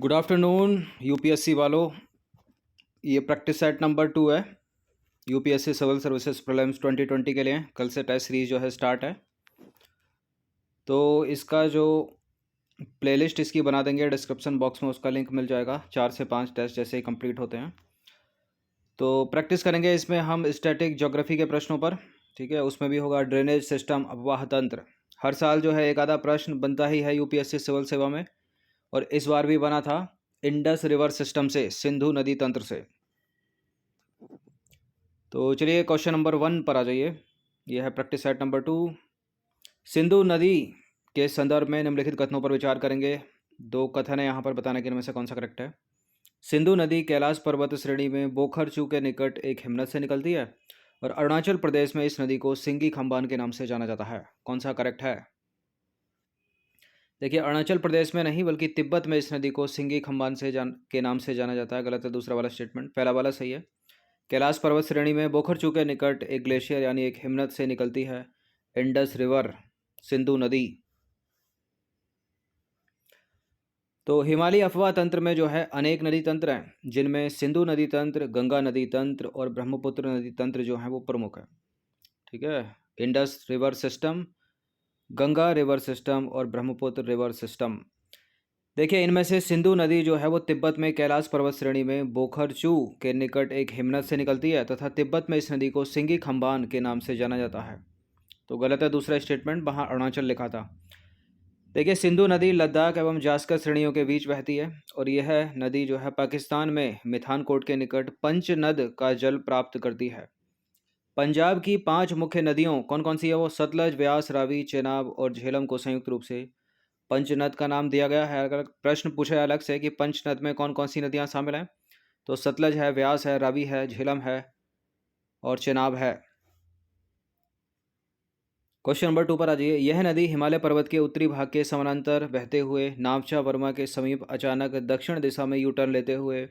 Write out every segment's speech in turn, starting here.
Good afternoon UPSC वालों। ये practice set number 2 है। यूपीएससी सिविल सर्विसेज प्रीलिम्स 2020 के लिए कल से टेस्ट सीरीज जो है स्टार्ट है। तो इसका जो प्लेलिस्ट इसकी बना देंगे, डिस्क्रिप्शन बॉक्स में उसका लिंक मिल जाएगा। 4 से 5 टेस्ट जैसे ही कंप्लीट होते हैं तो प्रैक्टिस करेंगे इसमें हम स्टैटिक ज्योग्राफी के प्रश्नों पर। ठीक है, उसमें भी होगा ड्रेनेज सिस्टम, अफवाह तंत्र। हर साल जो है एक आधा प्रश्न बनता ही है यूपीएससी सिविल सेवा में, और इस बार भी बना था इंडस रिवर सिस्टम से, सिंधु नदी तंत्र से। तो चलिए क्वेश्चन नंबर 1 पर आ जाइए। यह है प्रैक्टिस सेट नंबर 2। सिंधु नदी के संदर्भ में निम्नलिखित कथनों पर विचार करेंगे। 2 कथन है यहाँ पर, बताने के इनमें से कौन सा करेक्ट है। सिंधु नदी कैलाश पर्वत श्रेणी में बोखरचू के निकट एक हिमनद से निकलती है और अरुणाचल प्रदेश में इस नदी को सिंगी खंबान के नाम से जाना जाता है। कौन सा करेक्ट है? देखिए, अरुणाचल प्रदेश में नहीं बल्कि तिब्बत में इस नदी को सिंगी खंबान के नाम से जाना जाता है। गलत है दूसरा वाला स्टेटमेंट, पहला वाला सही है। कैलाश पर्वत श्रेणी में बोखरचू के निकट एक ग्लेशियर यानी एक हिमनद से निकलती है इंडस रिवर, सिंधु नदी। तो हिमालयी अफवाह तंत्र में जो है अनेक नदी तंत्र हैं, जिनमें सिंधु नदी तंत्र, गंगा नदी तंत्र और ब्रह्मपुत्र नदी तंत्र जो है वो प्रमुख है। ठीक है, Indus river system, Ganga river system और ब्रह्मपुत्र रिवर सिस्टम। देखिए, इनमें से सिंधु नदी जो है वो तिब्बत में कैलाश पर्वत श्रेणी में बोखरचू के निकट एक हिमनद से निकलती है तथा तिब्बत में इस नदी को सिंगी खंबान के नाम से जाना जाता है। तो गलत है दूसरा स्टेटमेंट, वहाँ अरुणाचल लिखा था। देखिए, सिंधु नदी लद्दाख एवं जास्कर श्रेणियों के बीच बहती है और यह नदी जो है पाकिस्तान में मिठानकोट के निकट पंचनद का जल प्राप्त करती है। पंजाब की 5 मुख्य नदियों कौन कौन सी है वो? सतलज, व्यास, रावी, चेनाब और झेलम को संयुक्त रूप से पंचनद का नाम दिया गया है। अगर प्रश्न पूछे अलग से कि पंचनद में कौन कौन सी नदियां शामिल हैं, तो सतलज है, व्यास है, रावी है, झेलम है और चेनाब है। क्वेश्चन नंबर 2 पर आ जाइए। यह नदी हिमालय पर्वत के उत्तरी भाग के समानांतर बहते हुए नावचा वर्मा के समीप अचानक दक्षिण दिशा में यू टर्न लेते हुए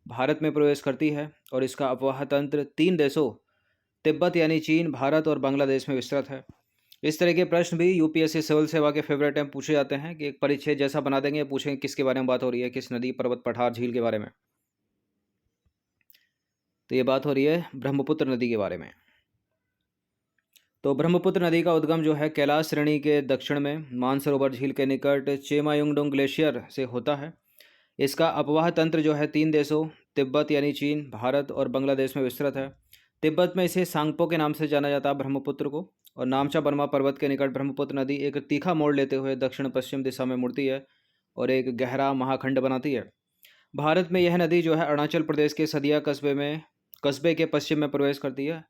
भारत में प्रवेश करती है और इसका अफवाह तंत्र 3 देशों तिब्बत यानी चीन, भारत और बांग्लादेश में विस्तृत है। इस तरह के प्रश्न भी यूपीएससी सिविल सेवा के फेवरेट टाइम पूछे जाते हैं कि एक परिच्छेद जैसा बना देंगे, पूछेंगे किसके बारे में बात हो रही है, किस नदी, पर्वत, पठार, झील के बारे में। तो ये बात हो रही है ब्रह्मपुत्र नदी के बारे में। तो ब्रह्मपुत्र नदी का उद्गम जो है कैलाश श्रेणी के दक्षिण में मानसरोवर झील के निकट चेमायुंगडोंग ग्लेशियर से होता है। इसका अपवाह तंत्र जो है 3 देशों तिब्बत यानी चीन, भारत और बांग्लादेश में विस्तृत है। तिब्बत में इसे सांगपो के नाम से जाना जाता है ब्रह्मपुत्र को, और नामचा बर्मा पर्वत के निकट ब्रह्मपुत्र नदी एक तीखा मोड़ लेते हुए दक्षिण पश्चिम दिशा में मुड़ती है और एक गहरा महाखंड बनाती है। भारत में यह नदी जो है अरुणाचल प्रदेश के सदिया कस्बे के पश्चिम में प्रवेश करती है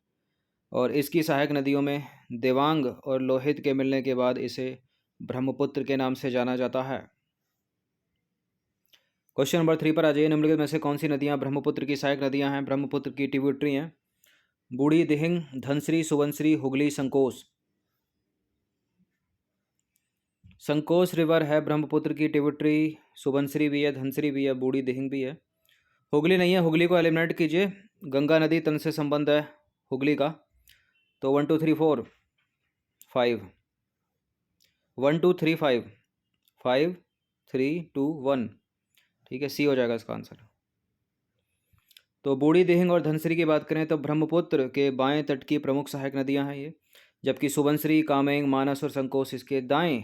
और इसकी सहायक नदियों में देवांग और लोहित के मिलने के बाद इसे ब्रह्मपुत्र के नाम से जाना जाता है। क्वेश्चन नंबर 3 पर आ जाइए। निम्नलिखित में से कौन सी नदियां ब्रह्मपुत्र की सहायक नदियां हैं? ब्रह्मपुत्र की ट्रिब्यूटरी हैं बूढ़ी दिहिंग, धनश्री, सुबनश्री, हुगली, संकोस। संकोस रिवर है ब्रह्मपुत्र की ट्रिब्यूटरी। सुबनश्री भी है, धनश्री भी है, बूढ़ी दिहिंग भी है। हुगली नहीं है, हुगली को एलिमिनेट कीजिए। गंगा नदी तन से संबंध है हुगली का। तो 1 2 3 4 5 1 2 3 5 5 3 2 1। ठीक है, सी हो जाएगा इसका आंसर। तो बूढ़ी दिहिंग और धनश्री की बात करें तो ब्रह्मपुत्र के बाएं तट की प्रमुख सहायक नदियां हैं ये, जबकि सुबनश्री, कामेंग, मानस और संकोस इसके दाएं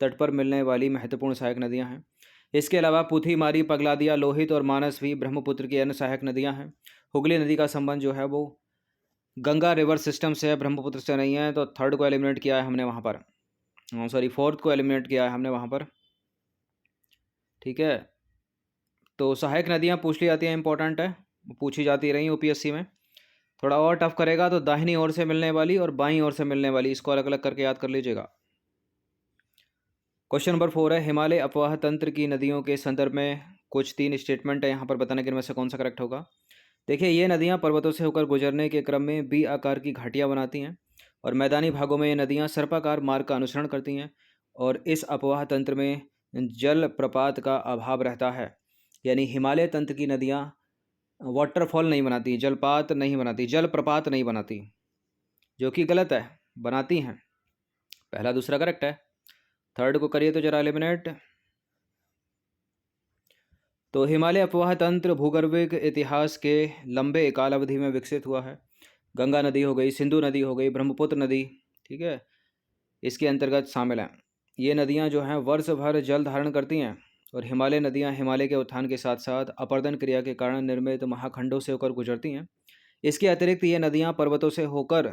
तट पर मिलने वाली महत्वपूर्ण सहायक नदियां हैं। इसके अलावा पुथी, मारी, पगलादिया, लोहित और मानस भी ब्रह्मपुत्र की अन्य सहायक नदियां हैं। हुगली नदी का संबंध जो है वो गंगा रिवर सिस्टम से है, ब्रह्मपुत्र से नहीं है। तो थर्ड को एलिमिनेट किया है हमने वहाँ पर, सॉरी फोर्थ को एलिमिनेट किया है हमने वहाँ पर। ठीक है, तो सहायक नदियाँ पूछ ली जाती हैं, इंपॉर्टेंट है, पूछी जाती रही यूपीएससी में। थोड़ा और टफ करेगा तो दाहिनी ओर से मिलने वाली और बाईं ओर से मिलने वाली, इसको अलग अलग करके याद कर लीजिएगा। क्वेश्चन नंबर 4 है। हिमालय अपवाह तंत्र की नदियों के संदर्भ में कुछ 3 स्टेटमेंट है यहाँ पर, बताने के इनमें से कौन सा करेक्ट होगा। देखिए, ये नदियाँ पर्वतों से होकर गुजरने के क्रम में बी आकार की घाटियाँ बनाती हैं और मैदानी भागों में ये नदियाँ सर्पाकार मार्ग का अनुसरण करती हैं और इस अपवाह तंत्र में जल प्रपात का अभाव रहता है। यानी हिमालय तंत्र की नदियाँ वाटरफॉल नहीं बनाती, जलपात नहीं बनाती, जल प्रपात नहीं बनाती, जो कि गलत है, बनाती हैं। पहला दूसरा करेक्ट है। थर्ड को करिए तो जरा एलिमिनेट। तो हिमालय अपवाह तंत्र भूगर्भिक इतिहास के लंबे काल अवधि में विकसित हुआ है। गंगा नदी हो गई, सिंधु नदी हो गई, ब्रह्मपुत्र नदी, ठीक है, इसके अंतर्गत शामिल हैं। ये नदियाँ जो हैं वर्ष भर जल धारण करती हैं और हिमालय नदियाँ हिमालय के उत्थान के साथ साथ अपरदन क्रिया के कारण निर्मित महाखंडों से होकर गुजरती हैं। इसके अतिरिक्त ये नदियाँ पर्वतों से होकर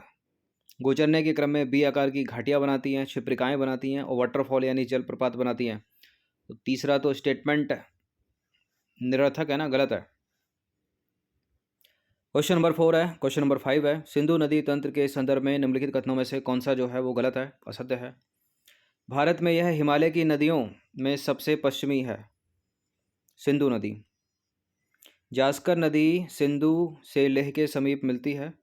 गुजरने के क्रम में बी आकार की घाटियाँ बनाती हैं, क्षिप्रिकाएँ बनाती हैं और वाटरफॉल यानी जलप्रपात बनाती हैं। तो तीसरा तो स्टेटमेंट निरर्थक है ना, गलत है। क्वेश्चन नंबर 4 है। क्वेश्चन नंबर 5 है, सिंधु नदी तंत्र के संदर्भ में निम्नलिखित कथनों में से कौन सा जो है वो गलत है, असत्य है। भारत में यह हिमालय की नदियों में सबसे पश्चिमी है। सिंधु नदी, जास्कर नदी सिंधु से लेह के समीप मिलती है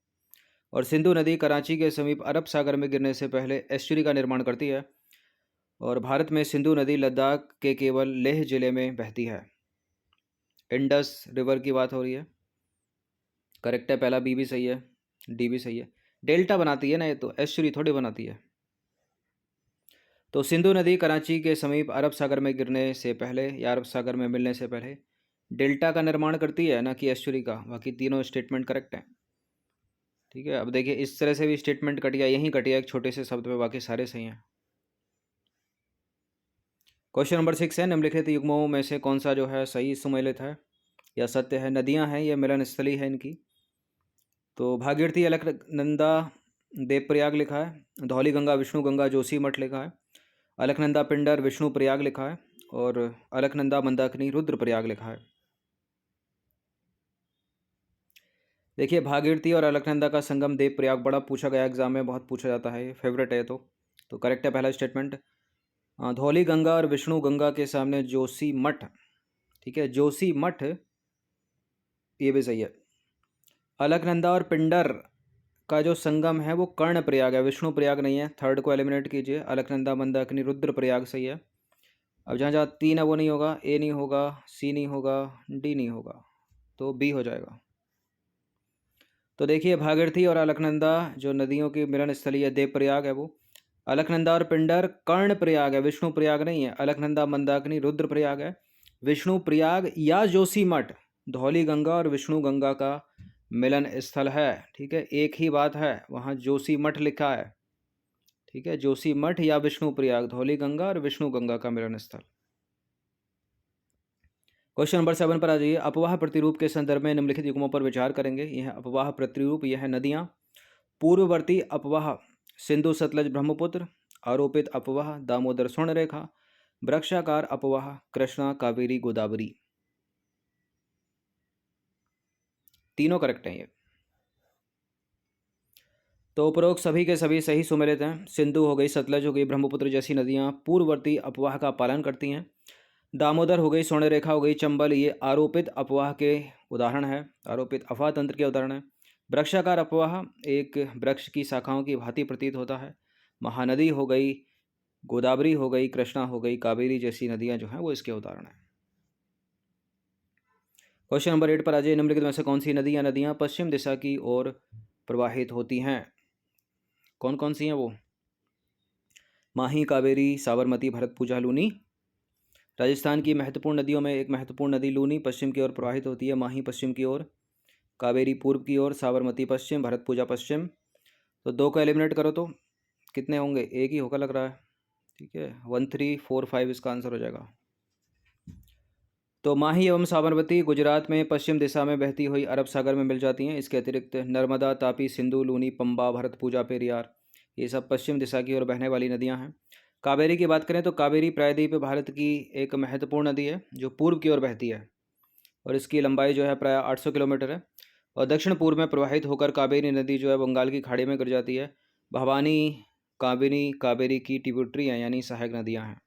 और सिंधु नदी कराची के समीप अरब सागर में गिरने से पहले एस्चुरी का निर्माण करती है और भारत में सिंधु नदी लद्दाख के केवल लेह जिले में बहती है। इंडस रिवर की बात हो रही है, करेक्ट है, पहला बी भी सही है, डी भी सही है। डेल्टा बनाती है ना ये, तो एस्चुरी थोड़ी बनाती है। तो सिंधु नदी कराची के समीप अरब सागर में गिरने से पहले या अरब सागर में मिलने से पहले डेल्टा का निर्माण करती है, ना कि एस्चुरी का। बाकी तीनों स्टेटमेंट करेक्ट हैं, ठीक है। अब देखिए इस तरह से भी स्टेटमेंट कट गया, यहीं कट गया एक छोटे से शब्द पे, बाकी सारे सही हैं। क्वेश्चन नंबर 6 है, निम्नलिखित युग्मों में से कौन सा जो है सही सुमेलित है या सत्य है। नदियां हैं, ये मिलन स्थली है इनकी। तो भागीरथी, अलकनंदा, देवप्रयाग लिखा है। धौली गंगा, विष्णु गंगा, जोशी मठ लिखा है। अलकनंदा पिंडर, विष्णु प्रयाग लिखा है और अलकनंदा मंदाकिनी, रुद्रप्रयाग लिखा है। देखिए भागीरथी और अलकनंदा का संगम देवप्रयाग, बड़ा पूछा गया एग्जाम में, बहुत पूछा जाता है, फेवरेट है तो करेक्ट है पहला स्टेटमेंट। धौली गंगा और विष्णु गंगा के सामने जोशी मठ, ठीक है, जोशी मठ, ये भी सही है। अलकनंदा और पिंडर का जो संगम है वो कर्ण प्रयाग है, विष्णु प्रयाग नहीं है। थर्ड को एलिमिनेट कीजिए, अलकनंदा मंदाकिनी रुद्र प्रयाग सही है। अब जहाँ जहाँ तीन है वो नहीं होगा, ए नहीं होगा, सी नहीं होगा, डी नहीं होगा, तो बी हो जाएगा। तो देखिए भागीरथी और अलकनंदा जो नदियों की मिलन स्थली है, देव प्रयाग है वो। अलकनंदा और पिंडर कर्ण प्रयाग है, विष्णु प्रयाग नहीं है। अलकनंदा मंदाकिनी रुद्र प्रयाग है। विष्णु प्रयाग या जोशी मठ धौली गंगा और विष्णु गंगा का मिलन स्थल है, ठीक है, एक ही बात है, वहाँ जोशी मठ लिखा है, ठीक है, जोशी मठ या विष्णु प्रयाग, धौली गंगा और विष्णु गंगा का मिलन स्थल। क्वेश्चन नंबर 7 पर आ जाइए। अपवाह प्रतिरूप के संदर्भ में निम्नलिखित युग्मों पर विचार करेंगे। यह अपवाह प्रतिरूप, यह नदियाँ। पूर्ववर्ती अपवाह सिंधु सतलज ब्रह्मपुत्र। आरोपित अपवाह दामोदर स्वर्ण रेखा। वृक्षाकार अपवाह कृष्णा कावेरी गोदावरी। तीनों करेक्ट हैं ये। तो उपरोक्त सभी के सभी सही सुमेलित हैं। सिंधु हो गई, सतलज हो गई, ब्रह्मपुत्र जैसी नदियाँ पूर्ववर्ती अपवाह का पालन करती हैं। दामोदर हो गई, स्वर्ण रेखा हो गई, चंबल, ये आरोपित अपवाह के उदाहरण है, आरोपित अफवाह तंत्र के उदाहरण है। वृक्षाकार अपवाह एक वृक्ष की शाखाओं की भांति प्रतीत होता है। महानदी हो गई, गोदावरी हो गई, कृष्णा हो गई, कावेरी जैसी नदियां जो हैं वो इसके उदाहरण हैं। क्वेश्चन नंबर 8 पर आ जाइए। निम्नलिखित में से कौन सी नदियां पश्चिम दिशा की ओर प्रवाहित होती हैं। कौन कौन सी हैं वो? माही, कावेरी, साबरमती, भरतपुजा, लूनी। राजस्थान की महत्वपूर्ण नदियों में एक महत्वपूर्ण नदी लूनी पश्चिम की ओर प्रवाहित होती है। माही पश्चिम की ओर, कावेरी पूर्व की ओर, साबरमती पश्चिम, भरतपुजा पश्चिम। तो दो को एलिमिनेट करो तो कितने होंगे? एक ही होगा लग रहा है, ठीक है, 1 3 4 5 इसका आंसर हो जाएगा। तो माही एवं साबरमती गुजरात में पश्चिम दिशा में बहती हुई अरब सागर में मिल जाती हैं। इसके अतिरिक्त नर्मदा, तापी, सिंधु, लूनी, पंबा, भरतपुजा, पेरियार, ये सब पश्चिम दिशा की ओर बहने वाली नदियां हैं। कावेरी की बात करें तो कावेरी प्रायद्वीप भारत की एक महत्वपूर्ण नदी है जो पूर्व की ओर बहती है और इसकी लंबाई जो है प्राय 800 किलोमीटर है और दक्षिण पूर्व में प्रवाहित होकर कावेरी नदी जो है बंगाल की खाड़ी में गिर जाती है। भवानी, काबिनी, कावेरी की ट्रिब्यूटरी हैं यानी सहायक नदियाँ हैं।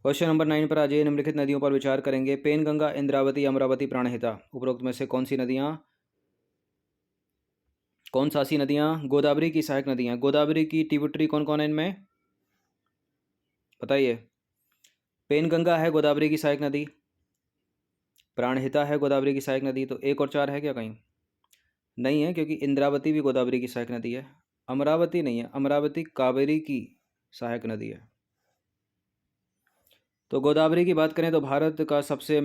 क्वेश्चन नंबर 9 पर आ जाइए। निम्नलिखित नदियों पर विचार करेंगे। पेनगंगा, इंद्रावती, अमरावती, प्राणहिता, उपरोक्त में से कौन सी नदियाँ गोदावरी की सहायक नदियाँ? गोदावरी की ट्रिब्यूटरी कौन कौन है इनमें बताइए? पेनगंगा है गोदावरी की सहायक नदी, प्राणहिता है गोदावरी की सहायक नदी, तो 1 और 4 है क्या कहीं? नहीं है, क्योंकि इंद्रावती भी गोदावरी की सहायक नदी है। अमरावती नहीं है, अमरावती कावेरी की सहायक नदी है। तो गोदावरी की बात करें तो भारत का सबसे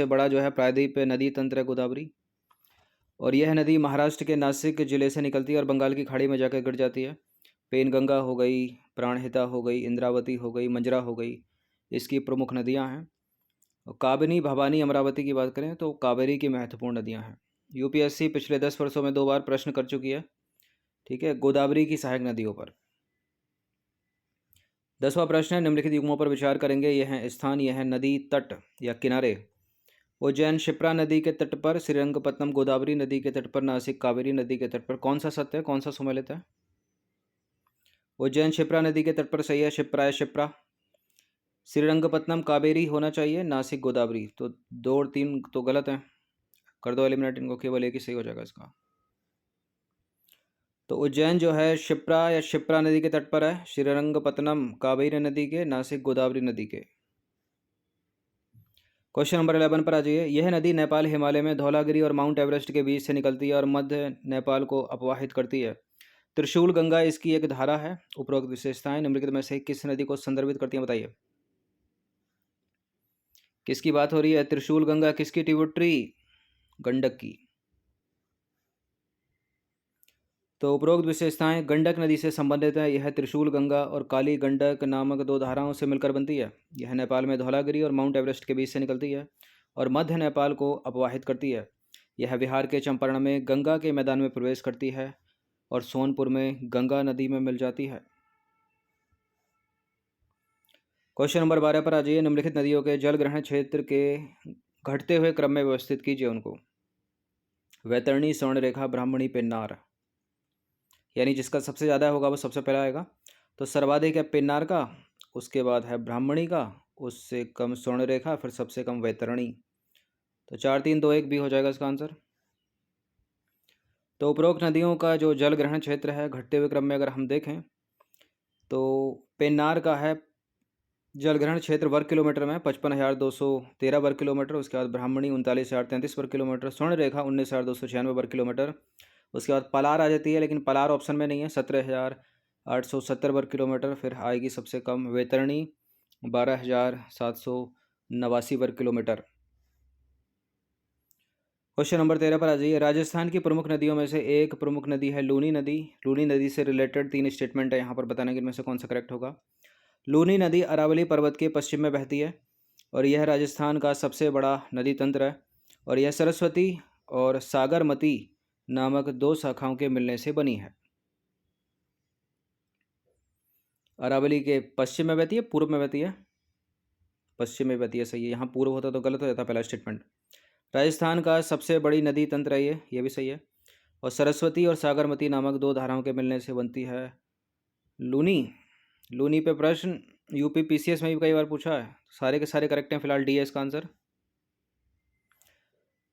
बड़ा जो है प्रायद्वीप नदी तंत्र है गोदावरी। और यह नदी महाराष्ट्र के नासिक जिले से निकलती है और बंगाल की खाड़ी में जाकर गिर जाती है। पेनगंगा हो गई, प्राणहिता हो गई, इंद्रावती हो गई, मंजरा हो गई, इसकी प्रमुख नदियां हैं। और काबिनी, भवानी, अमरावती की बात करें तो कावेरी की महत्वपूर्ण नदियां हैं। यूपीएससी पिछले 10 वर्षों में 2 बार प्रश्न कर चुकी है, ठीक है, गोदावरी की सहायक नदियों पर। 10वां प्रश्न है, निम्नलिखित युग्मों पर विचार करेंगे। यह है स्थान, यह है नदी तट या किनारे। उज्जैन शिप्रा नदी के तट पर, श्रीरंगपट्टनम गोदावरी नदी के तट पर, नासिक कावेरी नदी के तट पर। कौन सा सत्य है, कौन सा सुमेलित है? उज्जैन शिप्रा नदी के तट पर सही है, शिप्रा है शिप्रा। श्रीरंगपट्टनम कावेरी होना चाहिए, नासिक गोदावरी। तो 2 और 3 तो गलत है, कर दो एलिमिनेट इनको, केवल एक ही सही हो जाएगा इसका। तो उज्जैन जो है शिप्रा या शिप्रा नदी के तट पर है, श्रीरंगपट्टनम कावेरी नदी के, नासिक गोदावरी नदी के। क्वेश्चन नंबर 11 पर आ जाइए। यह नदी नेपाल हिमालय में धौलागिरी और माउंट एवरेस्ट के बीच से निकलती है और मध्य नेपाल को अपवाहित करती है। त्रिशूल गंगा इसकी एक धारा है। उपरोक्त विशेषताएं निम्नलिखित में से किस नदी को संदर्भित करती हैं, बताइए। किसकी बात हो रही है? त्रिशूल गंगा किसकी ट्रिब्यूटरी? गंडक की। तो उपरोक्त विशेषताएं गंडक नदी से संबंधित है। यह त्रिशूल गंगा और काली गंडक नामक 2 धाराओं से मिलकर बनती है। यह नेपाल में धौलागिरी और माउंट एवरेस्ट के बीच से निकलती है और मध्य नेपाल को अपवाहित करती है। यह बिहार के चंपारण में गंगा के मैदान में प्रवेश करती है और सोनपुर में गंगा नदी में मिल जाती है। क्वेश्चन नंबर 12 पर आ जाइए। निम्नलिखित नदियों के जल ग्रहण क्षेत्र के घटते हुए क्रम में व्यवस्थित कीजिए उनको। वैतरणी, स्वर्णरेखा, ब्राह्मणी, पेन्नार। यानी जिसका सबसे ज़्यादा होगा वो सबसे पहला आएगा। तो सर्वाधिक है पेन्नार का, उसके बाद है ब्राह्मणी का, उससे कम स्वर्णरेखा, फिर सबसे कम वैतरणी। तो 4 3 2 1 भी हो जाएगा इसका आंसर। तो उपरोक्त नदियों का जो जल ग्रहण क्षेत्र है घटते हुए क्रम में अगर हम देखें तो पेन्नार का है जल ग्रहण क्षेत्र वर्ग किलोमीटर में 55,213 वर्ग किलोमीटर। उसके बाद ब्राह्मणी 39,033 वर्ग किलोमीटर। स्वर्णरेखा 19,296 वर्ग किलोमीटर। उसके बाद पलार आ जाती है, लेकिन पलार ऑप्शन में नहीं है, 17,870 वर्ग किलोमीटर। फिर आएगी सबसे कम वैतरणी 12,789 वर्ग किलोमीटर। क्वेश्चन नंबर 13 पर आ जाइए। राजस्थान की प्रमुख नदियों में से एक प्रमुख नदी है लूनी नदी। लूनी नदी से रिलेटेड 3 स्टेटमेंट है यहाँ पर, बताने के इनमें से कौन सा करेक्ट होगा। लूनी नदी अरावली पर्वत के पश्चिम में बहती है और यह राजस्थान का सबसे बड़ा नदी तंत्र है और यह सरस्वती और सागरमती नामक 2 शाखाओं के मिलने से बनी है। अरावली के पश्चिम में बहती है, पूर्व में बहती है? पश्चिम में बहती है, सही है। यहाँ पूर्व होता तो गलत हो जाता पहला स्टेटमेंट। राजस्थान का सबसे बड़ी नदी तंत्र है ये भी सही है। और सरस्वती और सागरमती नामक 2 धाराओं के मिलने से बनती है लूनी। लूनी पे प्रश्न यूपी पीसीएस में भी कई बार पूछा है। सारे के सारे करेक्ट हैं, फिलहाल डी है इसका आंसर।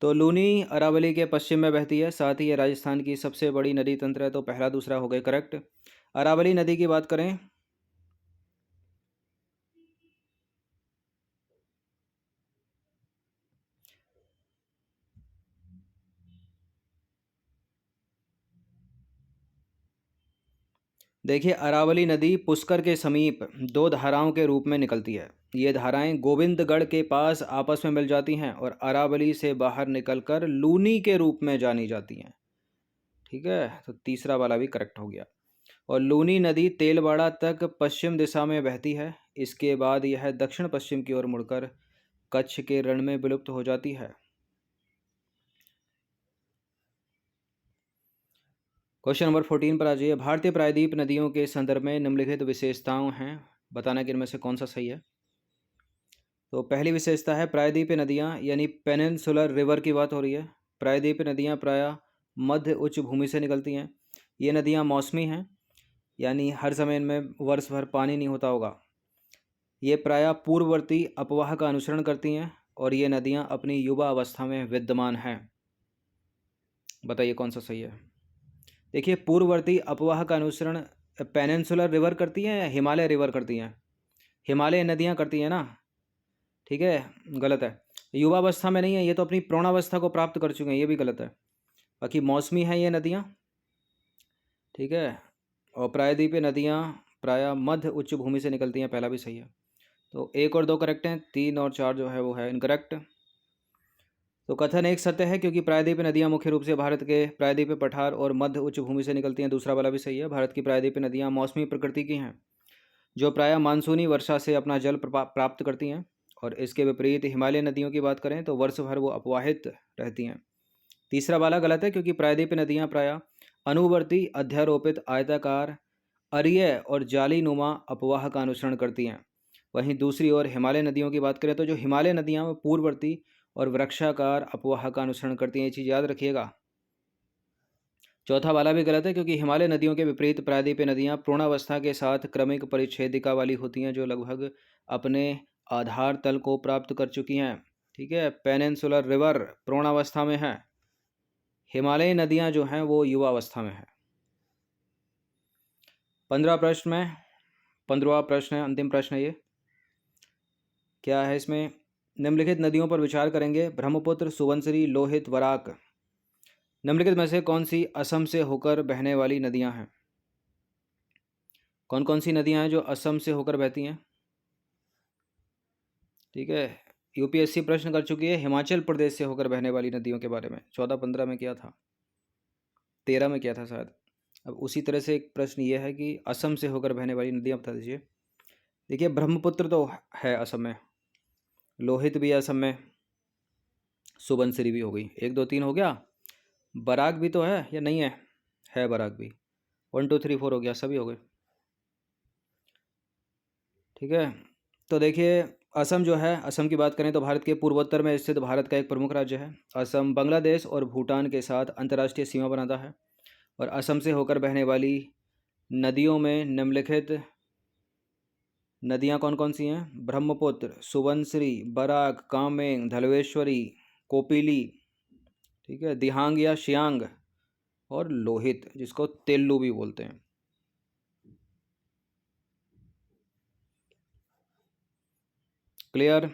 तो लूनी अरावली के पश्चिम में बहती है, साथ ही ये राजस्थान की सबसे बड़ी नदी तंत्र है। तो पहला दूसरा हो गए करेक्ट। अरावली नदी की बात करें देखिए, अरावली नदी पुष्कर के समीप 2 धाराओं के रूप में निकलती है। ये धाराएं गोविंदगढ़ के पास आपस में मिल जाती हैं और अरावली से बाहर निकलकर लूनी के रूप में जानी जाती हैं। ठीक है, तो तीसरा वाला भी करेक्ट हो गया। और लूनी नदी तेलवाड़ा तक पश्चिम दिशा में बहती है। इसके बाद यह दक्षिण पश्चिम की ओर मुड़कर कच्छ के रण में विलुप्त हो जाती है। क्वेश्चन नंबर 14 पर आ जाइए। भारतीय प्रायद्वीप नदियों के संदर्भ में निम्नलिखित विशेषताओं हैं, बताना कि इनमें से कौन सा सही है। तो पहली विशेषता है प्रायद्वीपीय नदियाँ, यानी पेनिनसुलर रिवर की बात हो रही है। प्रायद्वीपीय नदियाँ प्रायः मध्य उच्च भूमि से निकलती हैं। ये नदियाँ मौसमी हैं, यानी हर समय इनमें वर्ष भर पानी नहीं होता होगा। ये प्रायः पूर्ववर्ती अपवाह का अनुसरण करती हैं और ये नदियाँ अपनी युवा अवस्था में विद्यमान हैं। बताइए कौन सा सही है। देखिए, पूर्ववर्ती अपवाह का अनुसरण पेनिनसुलर रिवर करती हैं या हिमालय रिवर करती हैं? हिमालय नदियाँ करती हैं ना, ठीक है, गलत है। युवावस्था में नहीं है, ये तो अपनी प्रौढ़ावस्था को प्राप्त कर चुके हैं, ये भी गलत है। बाकी मौसमी हैं ये नदियाँ, ठीक है। और प्रायद्वीपीय नदियाँ प्रायः मध्य उच्च भूमि से निकलती हैं, पहला भी सही है। तो 1 और 2 करेक्ट हैं, 3 और 4 जो है वो है इनकरेक्ट। तो कथन एक सत्य है क्योंकि प्रायद्वीपीय नदियां मुख्य रूप से भारत के प्रायद्वीपीय पठार और मध्य उच्च भूमि से निकलती हैं, दूसरा वाला भी सही है। भारत की प्रायद्वीपीय नदियां मौसमी प्रकृति की हैं, जो प्रायः मानसूनी वर्षा से अपना जल प्राप्त करती हैं। और इसके विपरीत हिमालय नदियों की बात करें तो वर्ष भर वो अपवाहित रहती हैं। तीसरा वाला गलत है क्योंकि प्रायद्वीपीय नदियां प्रायः अनुवर्ती अध्यारोपित आयताकार अरीय और जालीनुमा अपवाह का अनुसरण करती हैं। वहीं दूसरी ओर हिमालय नदियों की बात करें तो जो हिमालय नदियां वो पूर्ववर्ती और वृक्षाकार अपवाह का अनुसरण करती हैं, ये चीज़ याद रखिएगा। चौथा वाला भी गलत है क्योंकि हिमालय नदियों के विपरीत प्रायद्वीपीय नदियां पूर्णावस्था के साथ क्रमिक परिच्छेदिका वाली होती हैं, जो लगभग अपने आधार तल को प्राप्त कर चुकी हैं। ठीक है, पेनिनसुलर रिवर पूर्णावस्था में है, हिमालयी नदियां जो हैं वो युवावस्था में है। 15वां प्रश्न है, अंतिम प्रश्न है ये। क्या है इसमें? निम्नलिखित नदियों पर विचार करेंगे। ब्रह्मपुत्र, सुबनसिरी, लोहित, बराक। निम्नलिखित में से कौन सी असम से होकर बहने वाली नदियां हैं? कौन कौन सी नदियां हैं जो असम से होकर बहती हैं? ठीक है, यूपीएससी प्रश्न कर चुकी है हिमाचल प्रदेश से होकर बहने वाली नदियों के बारे में। 14-15 में किया था, 13 में किया था शायद। अब उसी तरह से एक प्रश्न ये है कि असम से होकर बहने वाली नदियां बता दीजिए। देखिए, ब्रह्मपुत्र तो है असम में, लोहित भी है असम में, सुबनसिरी भी हो गई, 1 2 3 हो गया। बराक भी तो है या नहीं है? है बराक भी। 1 2 3 4 हो गया, सभी हो गए। ठीक है, तो देखिए असम जो है, असम की बात करें तो भारत के पूर्वोत्तर में स्थित भारत का एक प्रमुख राज्य है। असम बांग्लादेश और भूटान के साथ अंतर्राष्ट्रीय सीमा बनाता है। और असम से होकर बहने वाली नदियों में निम्नलिखित नदियां कौन कौन सी हैं? ब्रह्मपुत्र, सुबनसिरी, बराक, कामेंग, धलवेश्वरी, कोपिली, ठीक है, दिहांग या शियांग, और लोहित, जिसको तेलू भी बोलते हैं। क्लियर?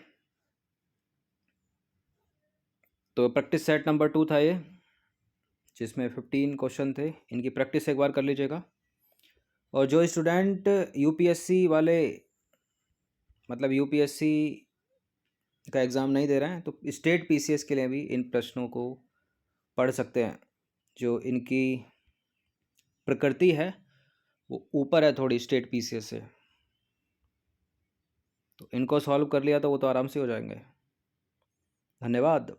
तो प्रैक्टिस सेट नंबर 2 था ये, जिसमें 15 क्वेश्चन थे। इनकी प्रैक्टिस एक बार कर लीजिएगा। और जो स्टूडेंट यूपीएससी वाले, मतलब यूपीएससी का एग्ज़ाम नहीं दे रहे हैं, तो स्टेट पीसीएस के लिए भी इन प्रश्नों को पढ़ सकते हैं। जो इनकी प्रकृति है वो ऊपर है थोड़ी स्टेट पीसीएस से, तो इनको सॉल्व कर लिया तो वो तो आराम से हो जाएंगे। धन्यवाद।